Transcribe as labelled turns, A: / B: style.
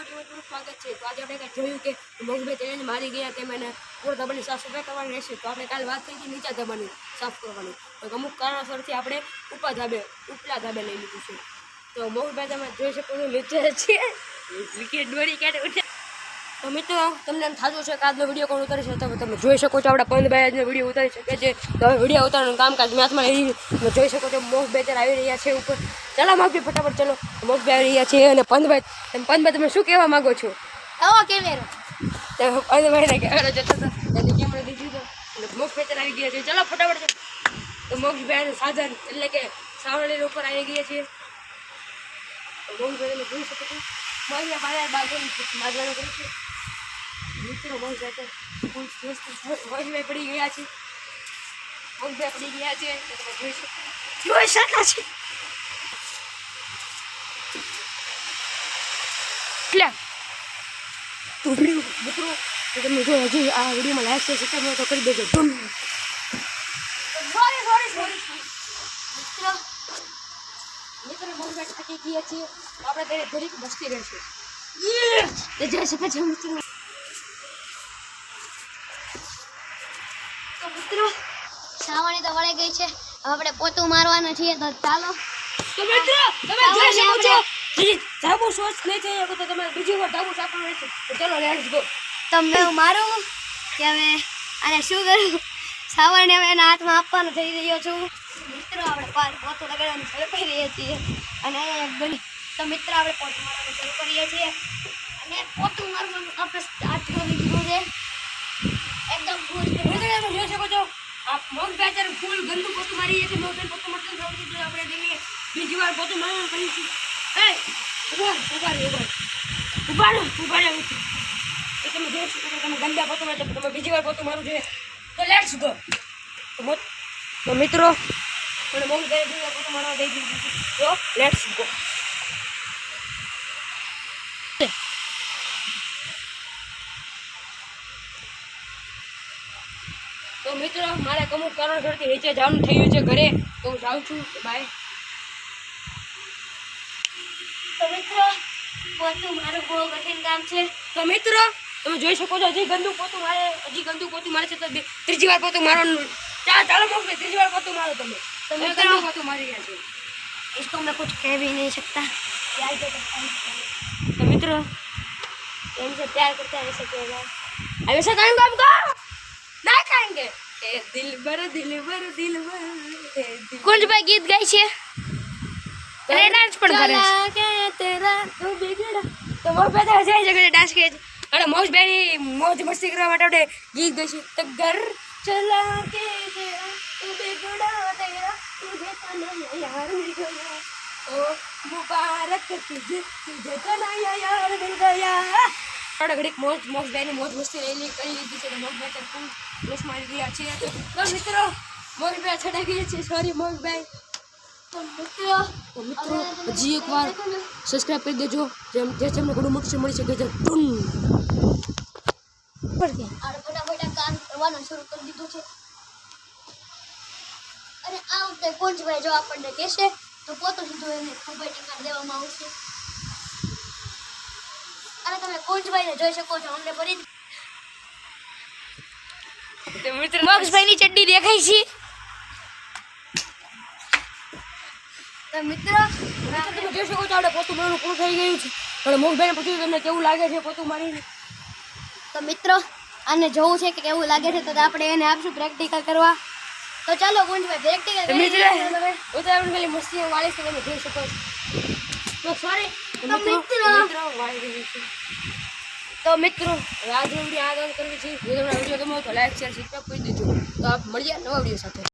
A: સ્વાગત છે। તો આજે આપણે જોયું કે મોગભાઈ ચેલેન્જ મારી ગયા તેમ એને પૂરા ધબાની સાફ સફાઈ કરવાની રહેશે। તો આપણે કાલે વાત થઈ હતી નીચા ધબાની સાફ કરવાની, તો અમુક કારણસરથી આપણે ઉપલા ધાબે લઈ લીધું છે। તો મોગભાઈ તમે જોઈ શકો છો નીચે છે વિકેટ દોરી કાઢે ઉઠે। તો મિત્રો તમને એમ થતું છે કે આજનો વિડીયો કોણ ઉતારી શકે, તો તમે જોઈ શકો છો આપણા પંદભાઈ આજનો વિડીયો ઉતારી શકે છે। તો હવે વિડીયો ઉતારવાનું કામકાજ મેં હાથમાં લઈ લીધું। જોઈ શકો છો મોગભાઈ ત્યારે આવી રહ્યા છે ઉપર। ચાલો મોગભાઈ ફટાફટ ચલો, મોગભાઈ આવી રહ્યા છે। અને પંદભાઈ તમે શું કહેવા માંગો છો?
B: કેમેરો
A: પંદભાઈને કેમેરો જતો હતો એને કેમેરો દીધું હતો અને મોગભાઈ ત્યારે આવી ગયા છે। ચાલો ફટાફટ તો મોગભાઈનું સાધન એટલે કે સાવરણી ઉપર આવી ગયા છે। મોગભાઈ તમે જોઈ શકો છો મોગભાઈ બાજવાનું કર્યું છે મિત્રો। મોગભાઈ પડી ગયા છે, મોગભાઈ પડી ગયા છે તો તમે જોઈ શકો છે। તો મિત્રો તમે જો હજી આ વિડીયોમાં લાઈક છે સબસ્ક્રાઇબ તો કરી દેજો। મિત્રો મોગભાઈ થાકી ગયા છીએ, આપણે તેને ઘડીક મસ્તી રહેશે તો જઈ શકે છે મિત્રો।
B: તો મિત્રો સાવણી તો વળી ગઈ છે, હવે આપણે પોતું મારવાના છીએ। તો ચાલો
A: તો મિત્રો તમે જોઈ શકો છો ધાબુ સ્વચ્છ નહીં થઈ શકો તો તમે બીજી વાર ધાબુ સાફ કરવાનું રહેશે। તો ચલો લેટ્સ ગો।
B: તમને હું મારું કે હવે આને શું કરું, સાવરને હવે એના હાથમાં આપવાનો થઈ રહ્યો છું। મિત્રો આપણે પોતું લગાડવાનું શરૂ કરી રહ્યા છીએ અને તો મિત્રો આપણે પોતું મારવાનું શરૂ કરીએ છીએ અને પોતું મારવાનું આપણે સ્ટાર્ટ કરી દીધું છે એકદમ ફૂલ।
A: તમે જોઈ શકો છો આ મોગભાઈ અત્યારે ફૂલ ગંદુ પોતું મારી રહ્યા છે। મોગભાઈ પોતું મારતું થયું છે, આપણે જઈએ બીજી વાર પોતું મારવાનું કરીશું। એ ઉભા રહો તો તમે જોઈ શકો છો તમે ગંદા પોતું મારે તમે બીજી વાર પોતું મારવું જોઈએ। તો લેટ્સ ગો। તો મિત્રો મને મોગભાઈ બીજી વાર પોતું મારવા દઈ દીધું છે, તો લેટ્સ ગો। તો મિત્રો મારે અમુક કારણસરથી નીચે જવાનું થયું છે ઘરે, તો હું જાઉં છું, બાય।
B: તો મિત્રો પોતું મારું બહુ કઠિન કામ છે।
A: તો મિત્રો તમે જોઈ શકો છો હજી ગંદુ પોતું મારે છે, તો ત્રીજી વાર પોતું મારવાનું। ચાલો મોગભાઈ ત્રીજી વાર પોતું મારો તમે।
B: તો
A: ગંદુ પોતું મારી ગયા છે,
B: इसको मैं कुछ कह भी नहीं सकता।
A: तो मित्रों इनसे प्यार करते हैं ऐसे कहेगा ऐसा करेंगे हमको ना करेंगे ए दिल भर
B: कुंजभाई गीत गाय છે અને ડાન્સ પણ કરે છે।
A: તેરા તું બિગડા તો મોગભાઈ તો જઈ જગ્યાએ ડાન્સ કરે છે અને મોગભાઈની મોજ મસ્તી કરવા માટે આપણે ગીત ગાઈશું। તો ઘર ચલા કે તેરા તું બિગડા તેરા तुझे तनया यार मिल गया ओ मुबारक तुझे तनया यार मिल गया। થોડા ઘડીક મોગભાઈની મોજ મસ્તી કરી લીધી છે, મોગભાઈ તો ફૂલ રસ મારી ગયા છે। તો મિત્રો મોગભાઈ છડા ગયા છે, સોરી મોગભાઈ। તો મિત્રો હજી એક વાર સબસ્ક્રાઇબ કરી દેજો, જેમ તમને ઘણું મોટું મળી શકે છે।
B: ફટાફટ કામ કરવાનું શરૂ કરી દીધું છે અને આ વખતે કુંજભાઈ જો આપણને કહેશે તો પોતું સીધું એને ખબર ટીકા દેવામાં આવશે। અને તમે કુંજભાઈને જોઈ શકો છો અમને ફરી મોગભાઈની ચડ્ડી દેખાય છે। તો મિત્રો
A: તમે જોઈ શકો છો આપણે પોતું મારવાનું પૂરું થઈ ગયું છે અને મોગભાઈને પૂછ્યું તમને કેવું લાગે છે પોતું મારીને।
B: તો મિત્રો આને જોવું છે કે કેવું લાગે છે, તો આપણે એને આપશું પ્રેક્ટિકલ કરવા। તો ચાલો કુંજભાઈ પ્રેક્ટિકલ કરી
A: ખાલી મસ્તી વાળી છે, તમે જોઈ શકો છો। તો સોરી
B: તો
A: મિત્રો આજનો વિડીયો આ કરવી છે। જો તમને વિડીયો ગમ્યો તો લાઈક શેર સબસ્ક્રાઇબ કરી દેજો। તો આપ મળીએ નવા વિડીયો સાથે।